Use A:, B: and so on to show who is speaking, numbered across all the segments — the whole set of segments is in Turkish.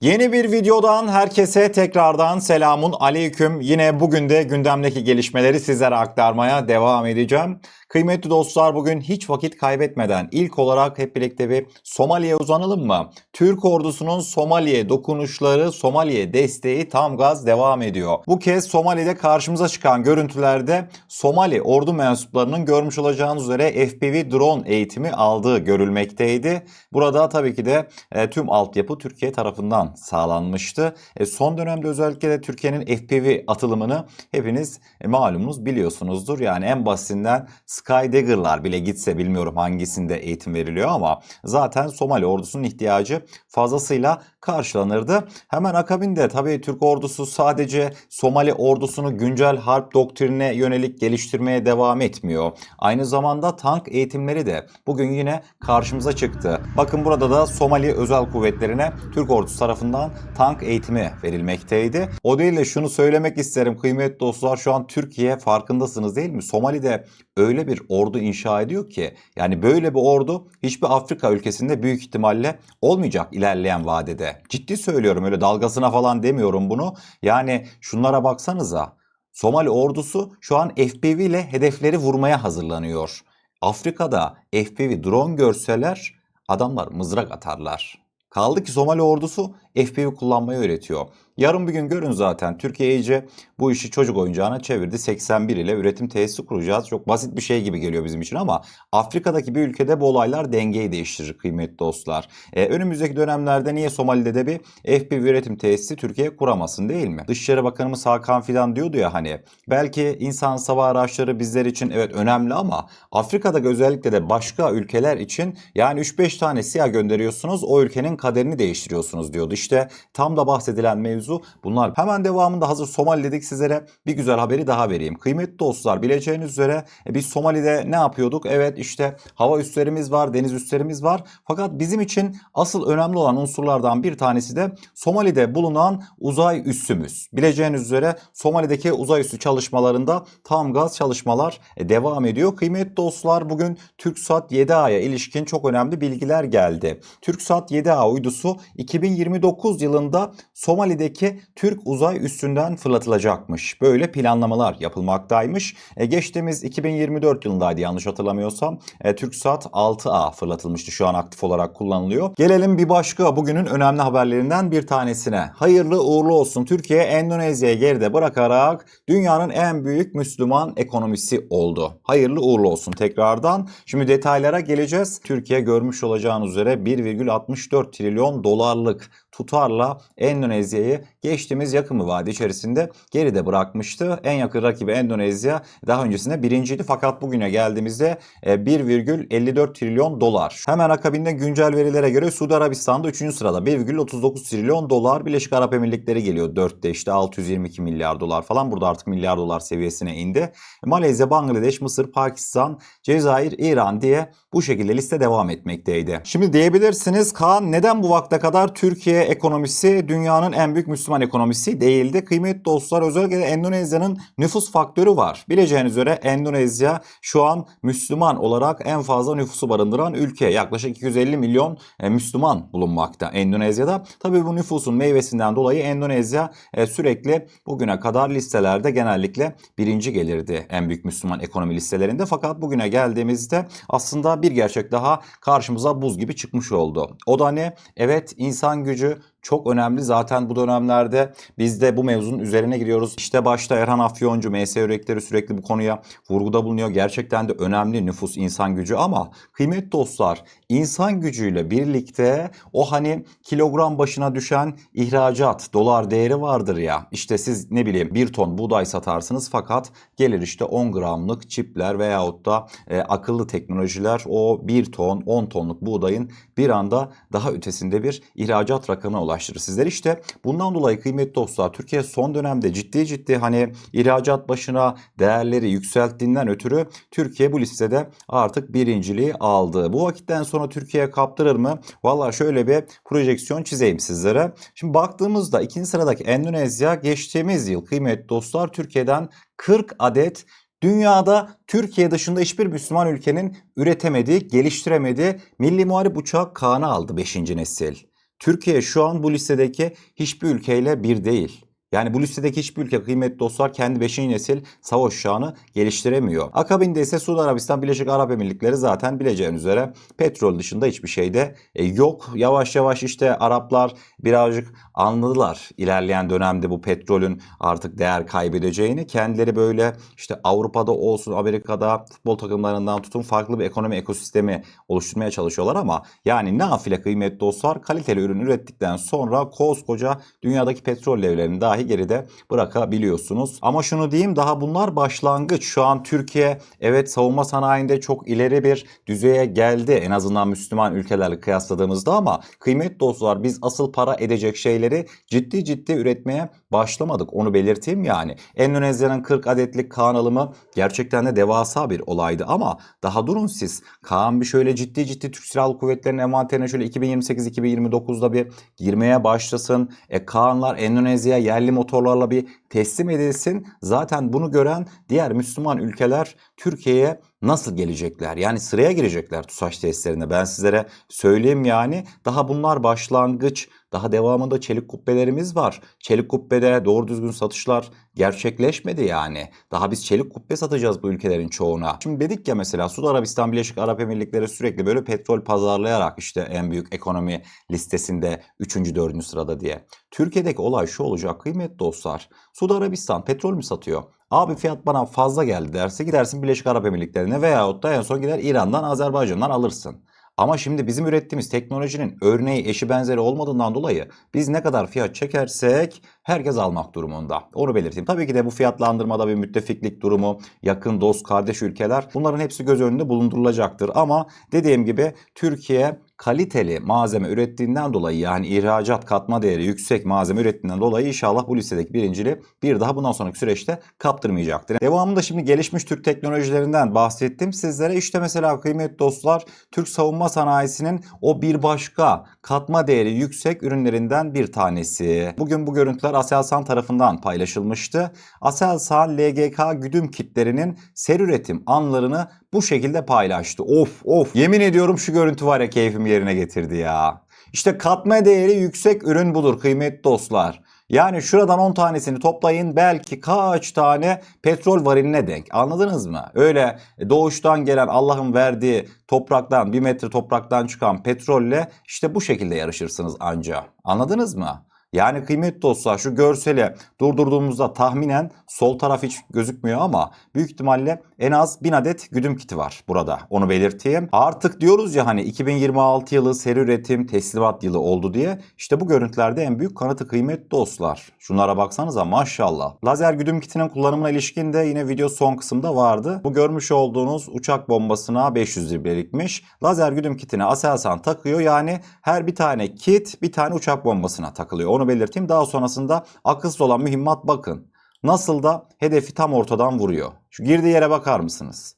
A: Yeni bir videodan herkese tekrardan selamun aleyküm. Yine bugün de gündemdeki gelişmeleri sizlere aktarmaya devam edeceğim. Kıymetli dostlar, bugün hiç vakit kaybetmeden ilk olarak hep birlikte bir Somali'ye uzanalım mı? Türk ordusunun Somali'ye dokunuşları, Somali'ye desteği tam gaz devam ediyor. Bu kez Somali'de karşımıza çıkan görüntülerde Somali ordu mensuplarının görmüş olacağınız üzere FPV drone eğitimi aldığı görülmekteydi. Burada tabii ki de tüm altyapı Türkiye tarafından sağlanmıştı. Son dönemde özellikle de Türkiye'nin FPV atılımını hepiniz malumunuz biliyorsunuzdur. Yani en basitinden Skydagger'lar bile gitse, bilmiyorum hangisinde eğitim veriliyor ama zaten Somali ordusunun ihtiyacı fazlasıyla karşılanırdı. Hemen akabinde tabii Türk ordusu sadece Somali ordusunu güncel harp doktrinine yönelik geliştirmeye devam etmiyor. Aynı zamanda tank eğitimleri de bugün yine karşımıza çıktı. Bakın burada da Somali Özel Kuvvetleri'ne Türk ordusu tarafından tank eğitimi verilmekteydi. O değil de şunu söylemek isterim kıymetli dostlar, şu an Türkiye, farkındasınız değil mi? Somali'de öyle bir ordu inşa ediyor ki, yani böyle bir ordu hiçbir Afrika ülkesinde büyük ihtimalle olmayacak ilerleyen vadede. Ciddi söylüyorum, öyle dalgasına falan demiyorum bunu. Yani şunlara baksanıza. Somali ordusu şu an FPV ile hedefleri vurmaya hazırlanıyor. Afrika'da FPV drone görseler adamlar mızrak atarlar. Kaldı ki Somali ordusu FPV kullanmayı öğretiyor. Yarın bir gün görün zaten Türkiye iyice bu işi çocuk oyuncağına çevirdi. 81 ile üretim tesisi kuracağız. Çok basit bir şey gibi geliyor bizim için ama Afrika'daki bir ülkede bu olaylar dengeyi değiştirir kıymetli dostlar. Önümüzdeki dönemlerde niye Somali'de de bir FPV üretim tesisi Türkiye kuramasın, değil mi? Dışişleri Bakanımız Hakan Fidan diyordu ya, hani belki insan hava araçları bizler için evet önemli ama Afrika'da özellikle de başka ülkeler için yani 3-5 tane SİHA gönderiyorsunuz, o ülkenin kaderini değiştiriyorsunuz diyordu. İşte tam da bahsedilen mevzu bunlar. Hemen devamında hazır Somali dedik, sizlere bir güzel haberi daha vereyim. Kıymetli dostlar, bileceğiniz üzere biz Somali'de ne yapıyorduk? Evet, işte hava üslerimiz var, deniz üslerimiz var. Fakat bizim için asıl önemli olan unsurlardan bir tanesi de Somali'de bulunan uzay üssümüz. Bileceğiniz üzere Somali'deki uzay üssü çalışmalarında tam gaz çalışmalar devam ediyor. Kıymetli dostlar, bugün TürkSat 7A'ya ilişkin çok önemli bilgiler geldi. TürkSat 7A uydusu 2029 yılında Somali'deki Türk uzay üssünden fırlatılacakmış. Böyle planlamalar yapılmaktaymış. Geçtiğimiz 2024 yılındaydı yanlış hatırlamıyorsam. TürkSat 6A fırlatılmıştı. Şu an aktif olarak kullanılıyor. Gelelim bir başka bugünün önemli haberlerinden bir tanesine. Hayırlı uğurlu olsun. Türkiye Endonezya'yı geride bırakarak dünyanın en büyük Müslüman ekonomisi oldu. Hayırlı uğurlu olsun tekrardan. Şimdi detaylara geleceğiz. Türkiye görmüş olacağınız üzere 1,64 trilyon dolarlık tutarla Endonezya'yı geçtiğimiz yakın bir vade içerisinde geride bırakmıştı. En yakın rakibi Endonezya daha öncesinde birinciydi fakat bugüne geldiğimizde 1,54 trilyon dolar. Hemen akabinde güncel verilere göre Suudi Arabistan'da 3. sırada 1,39 trilyon dolar. Birleşik Arap Emirlikleri geliyor 4'te, işte 622 milyar dolar falan. Burada artık milyar dolar seviyesine indi. Malezya, Bangladeş, Mısır, Pakistan, Cezayir, İran diye bu şekilde liste devam etmekteydi. Şimdi diyebilirsiniz, Kaan neden bu vakte kadar Türkiye ekonomisi dünyanın en büyük Müslüman ekonomisi değildi? Kıymetli dostlar, özellikle de Endonezya'nın nüfus faktörü var. Bileceğiniz üzere Endonezya şu an Müslüman olarak en fazla nüfusu barındıran ülke. Yaklaşık 250 milyon Müslüman bulunmakta Endonezya'da. Tabii bu nüfusun meyvesinden dolayı Endonezya sürekli bugüne kadar listelerde genellikle birinci gelirdi en büyük Müslüman ekonomi listelerinde. Fakat bugüne geldiğimizde aslında bir gerçek daha karşımıza buz gibi çıkmış oldu. O da ne? Evet, insan gücü çok önemli. Zaten bu dönemlerde biz de bu mevzunun üzerine giriyoruz. İşte başta Erhan Afyoncu, MS Yürekleri sürekli bu konuya vurguda bulunuyor. Gerçekten de önemli nüfus, insan gücü ama kıymetli dostlar, insan gücüyle birlikte o hani kilogram başına düşen ihracat, dolar değeri vardır ya. İşte siz ne bileyim 1 ton buğday satarsınız fakat gelir işte 10 gramlık çipler veyahut da akıllı teknolojiler o 1 ton, 10 tonluk buğdayın bir anda daha ötesinde bir ihracat rakamına ulaştırır sizler. İşte bundan dolayı kıymetli dostlar, Türkiye son dönemde ciddi hani ihracat başına değerleri yükselttiğinden ötürü Türkiye bu listede artık birinciliği aldı. Bu vakitten sonra Türkiye kaptırır mı? Valla şöyle bir projeksiyon çizeyim sizlere. Şimdi baktığımızda ikinci sıradaki Endonezya geçtiğimiz yıl kıymetli dostlar Türkiye'den 40 adet dünyada Türkiye dışında hiçbir Müslüman ülkenin üretemediği, geliştiremediği milli muharip uçağı Kaan'ı aldı 5. nesil. Türkiye şu an bu listedeki hiçbir ülkeyle bir değil. Yani bu listedeki hiçbir ülke kıymetli dostlar kendi 5. nesil savaş uçağını geliştiremiyor. Akabinde ise Suudi Arabistan, Birleşik Arap Emirlikleri zaten bileceğiniz üzere petrol dışında hiçbir şey de yok. Yavaş yavaş işte Araplar birazcık anladılar ilerleyen dönemde bu petrolün artık değer kaybedeceğini. Kendileri böyle işte Avrupa'da olsun, Amerika'da futbol takımlarından tutun farklı bir ekonomi ekosistemi oluşturmaya çalışıyorlar ama yani nafile kıymetli dostlar kaliteli ürün ürettikten sonra koskoca dünyadaki petrol devlerini dahi geride bırakabiliyorsunuz. Ama şunu diyeyim, daha bunlar başlangıç. Şu an Türkiye evet savunma sanayinde çok ileri bir düzeye geldi. En azından Müslüman ülkelerle kıyasladığımızda ama kıymetli dostlar biz asıl para edecek şeyleri ciddi ciddi üretmeye başlamadık. Onu belirteyim yani. Endonezya'nın 40 adetlik Kaan alımı gerçekten de devasa bir olaydı ama daha durun siz. Kaan bir şöyle ciddi ciddi Türk Silahlı Kuvvetleri'nin envanterine şöyle 2028-2029'da bir girmeye başlasın. Kaanlar Endonezya'ya yerli motorlarla bir teslim edilsin. Zaten bunu gören diğer Müslüman ülkeler Türkiye'ye nasıl gelecekler? Yani sıraya girecekler TUSAŞ testlerine. Ben sizlere söyleyeyim yani. Daha bunlar başlangıç. Daha devamında çelik kubbelerimiz var. Çelik kubbede doğru düzgün satışlar gerçekleşmedi yani. Daha biz çelik kubbe satacağız bu ülkelerin çoğuna. Şimdi dedik ya mesela Suudi Arabistan, Birleşik Arap Emirlikleri sürekli böyle petrol pazarlayarak işte en büyük ekonomi listesinde 3. 4. sırada diye. Türkiye'deki olay şu olacak kıymetli dostlar. Suudi Arabistan petrol mü satıyor? Abi fiyat bana fazla geldi derse gidersin Birleşik Arap Emirlikleri'ne veyahut da en son gider İran'dan, Azerbaycan'dan alırsın. Ama şimdi bizim ürettiğimiz teknolojinin örneği eşi benzeri olmadığından dolayı biz ne kadar fiyat çekersek herkes almak durumunda. Onu belirteyim. Tabii ki de bu fiyatlandırmada bir müttefiklik durumu, yakın dost, kardeş ülkeler bunların hepsi göz önünde bulundurulacaktır. Ama dediğim gibi Türkiye kaliteli malzeme ürettiğinden dolayı yani ihracat katma değeri yüksek malzeme ürettiğinden dolayı inşallah bu listedeki birinciliği bir daha bundan sonraki süreçte kaptırmayacaktır. Devamında şimdi gelişmiş Türk teknolojilerinden bahsettim sizlere. İşte mesela kıymetli dostlar Türk savunma sanayisinin o bir başka katma değeri yüksek ürünlerinden bir tanesi. Bugün bu görüntüler Aselsan tarafından paylaşılmıştı. Aselsan LGK güdüm kitlerinin seri üretim anlarını bu şekilde paylaştı. Of of, yemin ediyorum şu görüntü var ya keyfimi yerine getirdi ya. İşte katma değeri yüksek ürün budur kıymetli dostlar. Yani şuradan 10 tanesini toplayın belki kaç tane petrol variline denk. Anladınız mı? Öyle doğuştan gelen Allah'ın verdiği topraktan 1 metre topraktan çıkan petrolle işte bu şekilde yarışırsınız anca. Anladınız mı? Yani kıymetli dostlar şu görseli durdurduğumuzda tahminen sol taraf hiç gözükmüyor ama büyük ihtimalle en az 1000 adet güdüm kiti var burada. Onu belirteyim. Artık diyoruz ya hani 2026 yılı seri üretim teslimat yılı oldu diye. İşte bu görüntülerde en büyük kanıtı kıymetli dostlar. Şunlara baksanıza maşallah. Lazer güdüm kitinin kullanımına ilişkin de yine video son kısımda vardı. Bu görmüş olduğunuz uçak bombasına 500 librelikmiş. Lazer güdüm kitini Aselsan takıyor. Yani her bir tane kit bir tane uçak bombasına takılıyor. Onu belirteyim. Daha sonrasında akılsız olan mühimmat bakın. Nasıl da hedefi tam ortadan vuruyor. Şu girdiği yere bakar mısınız?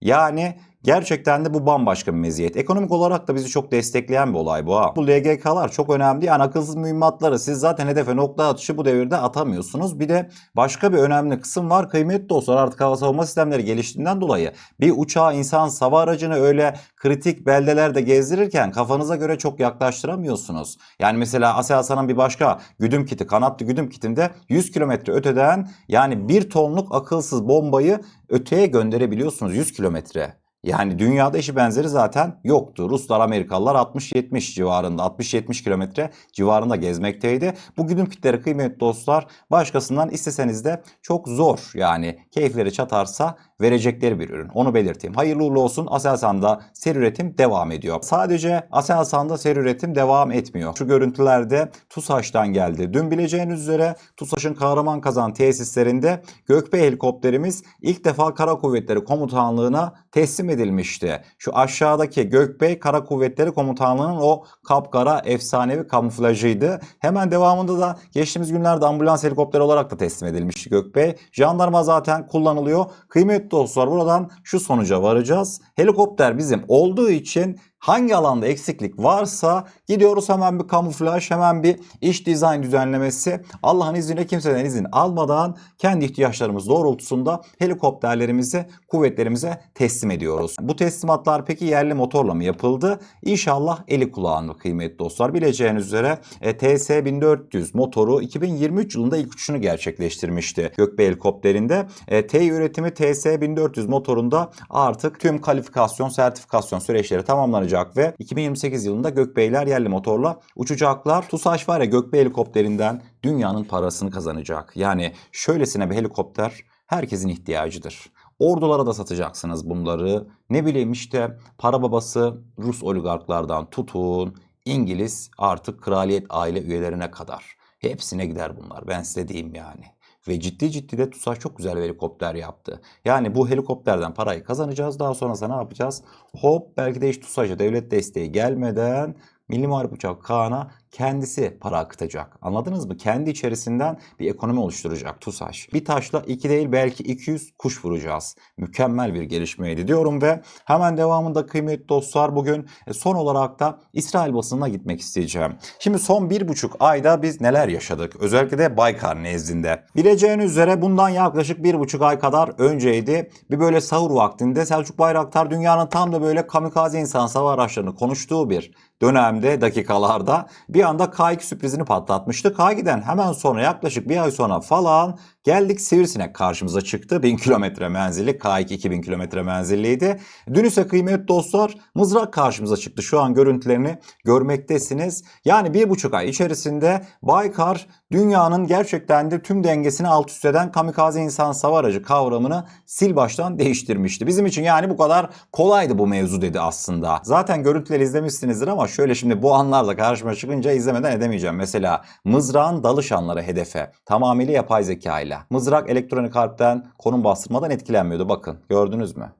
A: Yani gerçekten de bu bambaşka bir meziyet. Ekonomik olarak da bizi çok destekleyen bir olay bu ha. Bu LGK'lar çok önemli. Yani akılsız mühimmatları siz zaten hedefe nokta atışı bu devirde atamıyorsunuz. Bir de başka bir önemli kısım var. Kıymetli dostlar artık hava savunma sistemleri geliştiğinden dolayı bir uçağı insan hava aracını öyle kritik beldelerde gezdirirken kafanıza göre çok yaklaştıramıyorsunuz. Yani mesela Aselsan'ın bir başka güdüm kiti, kanatlı güdüm kitinde 100 kilometre öteden yani 1 tonluk akılsız bombayı öteye gönderebiliyorsunuz 100 kilometre. Yani dünyada eşi benzeri zaten yoktu. Ruslar, Amerikalılar 60-70 civarında, 60-70 kilometre civarında gezmekteydi. Bu güdüm kitleri kıymetli dostlar başkasından isteseniz de çok zor. Yani keyifleri çatarsa verecekleri bir ürün. Onu belirteyim. Hayırlı uğurlu olsun. Aselsan'da seri üretim devam ediyor. Sadece Aselsan'da seri üretim devam etmiyor. Şu görüntülerde TUSAŞ'tan geldi. Dün bileceğiniz üzere TUSAŞ'ın Kahramanmaraş tesislerinde Gökbey helikopterimiz ilk defa Kara Kuvvetleri Komutanlığı'na teslim edilmişti. Şu aşağıdaki Gökbey Kara Kuvvetleri Komutanlığı'nın o kapkara efsanevi kamuflajıydı. Hemen devamında da geçtiğimiz günlerde ambulans helikopteri olarak da teslim edilmişti Gökbey. Jandarma zaten kullanılıyor. Kıymetli dostlar buradan şu sonuca varacağız. Helikopter bizim olduğu için Hangi alanda eksiklik varsa gidiyoruz, hemen bir kamuflaj, hemen bir iç dizayn düzenlemesi. Allah'ın izniyle kimseden izin almadan kendi ihtiyaçlarımız doğrultusunda helikopterlerimizi kuvvetlerimize teslim ediyoruz. Bu teslimatlar peki yerli motorla mı yapıldı? İnşallah eli kulağında kıymetli dostlar. Bileceğiniz üzere TS-1400 motoru 2023 yılında ilk uçuşunu gerçekleştirmişti Gökbey helikopterinde. TEİ üretimi TS-1400 motorunda artık tüm kalifikasyon, sertifikasyon süreçleri tamamlanacak ve 2028 yılında Gökbeyler yerli motorla uçacaklar. TUSAŞ var ya, Gökbey helikopterinden dünyanın parasını kazanacak. Yani şöylesine bir helikopter herkesin ihtiyacıdır. Ordulara da satacaksınız bunları. Ne bileyim işte para babası Rus oligarklardan tutun, İngiliz artık kraliyet aile üyelerine kadar. Hepsine gider bunlar, ben size diyeyim yani. Ve ciddi ciddi de TUSAŞ çok güzel bir helikopter yaptı. Yani bu helikopterden parayı kazanacağız. Daha sonrasında ne yapacağız? Hop, belki de hiç TUSAŞ'a devlet desteği gelmeden Milli Muharip Uçak Kaan'a kendisi para akıtacak. Anladınız mı? Kendi içerisinden bir ekonomi oluşturacak TUSAŞ. Bir taşla iki değil, belki 200 kuş vuracağız. Mükemmel bir gelişmeydi diyorum ve hemen devamında kıymetli dostlar bugün son olarak da İsrail basınına gitmek isteyeceğim. Şimdi son 1,5 ayda biz neler yaşadık? Özellikle de Baykar nezdinde. Bileceğiniz üzere bundan yaklaşık 1,5 ay kadar önceydi. Bir böyle sahur vaktinde Selçuk Bayraktar dünyanın tam da böyle kamikaze insan hava araçlarını konuştuğu bir dönemde, dakikalarda bir anda K2 sürprizini patlatmıştı. K2'den hemen sonra, yaklaşık bir ay sonra falan geldik, Sivrisinek karşımıza çıktı. 1000 kilometre menzilli K2, 2000 kilometre menzilliydi. Dün ise kıymetli dostlar Mızrak karşımıza çıktı. Şu an görüntülerini görmektesiniz. Yani 1,5 ay içerisinde Baykar dünyanın gerçekten de tüm dengesini alt üst eden kamikaze insan hava aracı kavramını sil baştan değiştirmişti. Bizim için yani bu kadar kolaydı bu mevzu dedi aslında. Zaten görüntüleri izlemişsinizdir ama şöyle şimdi bu anlarla karşıma çıkınca izlemeden edemeyeceğim. Mesela mızrağın dalış anları hedefe tamamıyla yapay zeka ile. Mızrak elektronik harpten, konum bastırmadan etkilenmiyordu. Bakın gördünüz mü?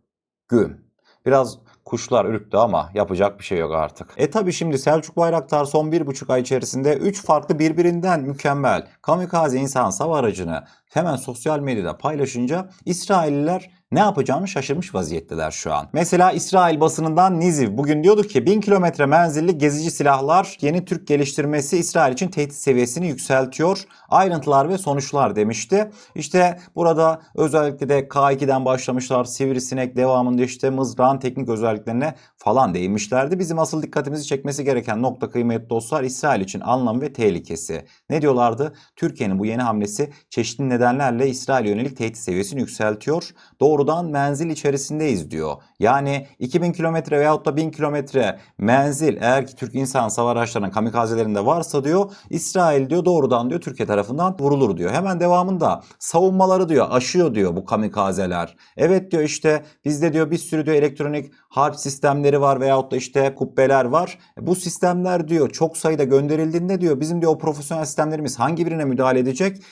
A: Güm. Biraz kuşlar ürktü ama yapacak bir şey yok artık. Tabi şimdi Selçuk Bayraktar son 1,5 ay içerisinde 3 farklı birbirinden mükemmel kamikaze insan hava aracını hemen sosyal medyada paylaşınca İsrailliler ne yapacağını şaşırmış vaziyetteler şu an. Mesela İsrail basınından Niziv bugün diyordu ki 1000 kilometre menzilli gezici silahlar yeni Türk geliştirmesi İsrail için tehdit seviyesini yükseltiyor. Ayrıntılar ve sonuçlar demişti. İşte burada özellikle de K2'den başlamışlar. Sivrisinek devamında işte mızrağın teknik özelliklerine falan değinmişlerdi. Bizim asıl dikkatimizi çekmesi gereken nokta kıymetli dostlar İsrail için anlam ve tehlikesi. Ne diyorlardı? Türkiye'nin bu yeni hamlesi çeşitli nedenlerle İsrail'e yönelik tehdit seviyesini yükseltiyor. Doğrudan menzil içerisindeyiz diyor. Yani 2000 kilometre veyahut da 1000 kilometre menzil eğer ki Türk insan hava araçlarının kamikazelerinde varsa diyor, İsrail diyor doğrudan diyor Türkiye tarafından vurulur diyor. Hemen devamında savunmaları diyor aşıyor diyor bu kamikazeler. Evet diyor işte bizde diyor bir sürü diyor elektronik harp sistemleri var veyahut da işte kubbeler var. Bu sistemler diyor çok sayıda gönderildiğinde diyor bizim diyor o profesyonel sistemlerimiz hangi birine müdahale edecek?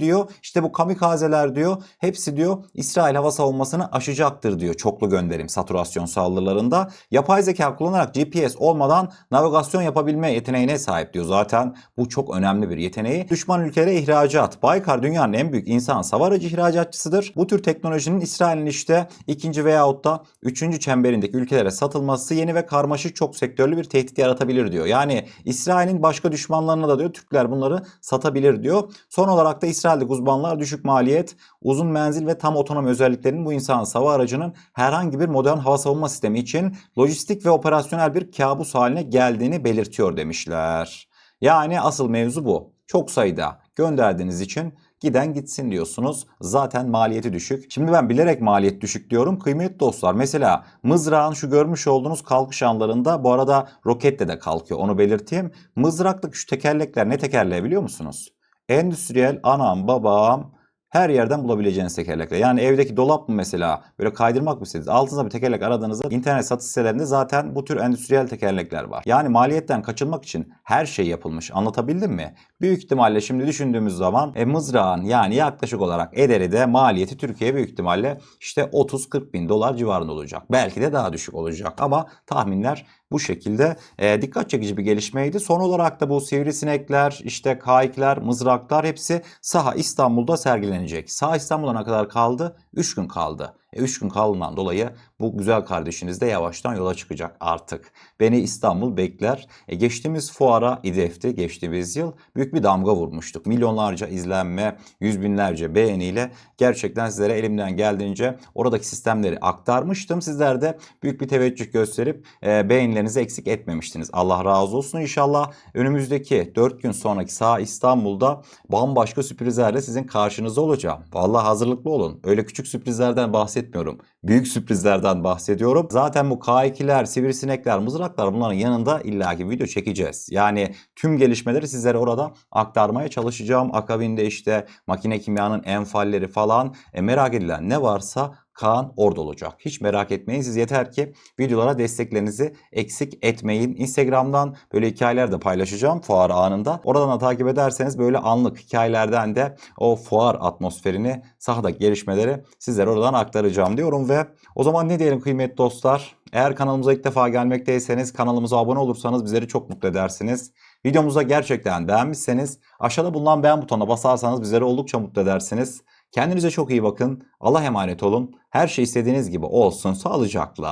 A: Diyor işte bu kamikazeler diyor hepsi diyor İsrail hava savunmasını aşacaktır diyor çoklu gönderim saturasyon saldırılarında. Yapay zeka kullanarak GPS olmadan navigasyon yapabilme yeteneğine sahip diyor. Zaten bu çok önemli bir yeteneği. Düşman ülkelere ihracat. Baykar dünyanın en büyük insan hava aracı ihracatçısıdır. Bu tür teknolojinin İsrail'in işte ikinci veyahut da üçüncü çemberindeki ülkelere satılması yeni ve karmaşık çok sektörlü bir tehdit yaratabilir diyor. Yani İsrail'in başka düşmanlarına da diyor Türkler bunları satabilir diyor. Son olarak da İsrail'deki uzmanlar düşük maliyet, uzun menzil ve tam otonom özelliklerinin bu insan hava aracının herhangi bir modern hava savunma sistemi için lojistik ve operasyonel bir kabus haline geldiğini belirtiyor demişler. Yani asıl mevzu bu. Çok sayıda gönderdiğiniz için giden gitsin diyorsunuz. Zaten maliyeti düşük. Şimdi ben bilerek maliyet düşük diyorum. Kıymetli dostlar mesela mızrağın şu görmüş olduğunuz kalkış anlarında, bu arada roketle de kalkıyor onu belirteyim. Mızraktaki şu tekerlekler ne tekerleği biliyor musunuz? Endüstriyel anam babam her yerden bulabileceğiniz tekerlekler. Yani evdeki dolap mı mesela böyle kaydırmak mı istediniz? Altınızda bir tekerlek aradığınızda internet satış sitelerinde zaten bu tür endüstriyel tekerlekler var. Yani maliyetten kaçınmak için her şey yapılmış. Anlatabildim mi? Büyük ihtimalle şimdi düşündüğümüz zaman mızrağın yani yaklaşık olarak ederi de maliyeti Türkiye büyük ihtimalle işte 30-40 bin dolar civarında olacak. Belki de daha düşük olacak ama tahminler bu şekilde. Dikkat çekici bir gelişmeydi. Son olarak da bu sivrisinekler, işte K2'ler, mızraklar hepsi saha İstanbul'da sergilenecek. Saha İstanbul'a ne kadar kaldı? 3 gün kaldı. 3 gün kaldığından dolayı bu güzel kardeşiniz de yavaştan yola çıkacak artık. Beni İstanbul bekler. Geçtiğimiz fuara İDEF'te geçtiğimiz yıl büyük bir damga vurmuştuk. Milyonlarca izlenme, yüz binlerce beğeniyle gerçekten sizlere elimden geldiğince oradaki sistemleri aktarmıştım. Sizler de büyük bir teveccüh gösterip beğenilerinizi eksik etmemiştiniz. Allah razı olsun. İnşallah önümüzdeki 4 gün sonraki Sağ İstanbul'da bambaşka sürprizlerle sizin karşınızda olacağım. Vallahi hazırlıklı olun. Öyle küçük sürprizlerden bahsetmiyorum. Büyük sürprizlerden bahsediyorum. Zaten bu K2'ler, sivrisinekler, mızraklar bunların yanında illaki video çekeceğiz. Yani tüm gelişmeleri sizlere orada aktarmaya çalışacağım. Akabinde işte makine kimyanın enfalleri falan merak edilen ne varsa Kaan orada olacak. Hiç merak etmeyin. Siz yeter ki videolara desteklerinizi eksik etmeyin. Instagram'dan böyle hikayeler de paylaşacağım fuar anında. Oradan da takip ederseniz böyle anlık hikayelerden de o fuar atmosferini, sahadaki gelişmeleri sizlere oradan aktaracağım diyorum ve o zaman ne diyelim kıymetli dostlar? Eğer kanalımıza ilk defa gelmekteyseniz kanalımıza abone olursanız bizleri çok mutlu edersiniz. Videomuzu gerçekten beğenmişseniz aşağıda bulunan beğen butonuna basarsanız bizleri oldukça mutlu edersiniz. Kendinize çok iyi bakın. Allah'a emanet olun. Her şey istediğiniz gibi olsun. Sağlıcakla.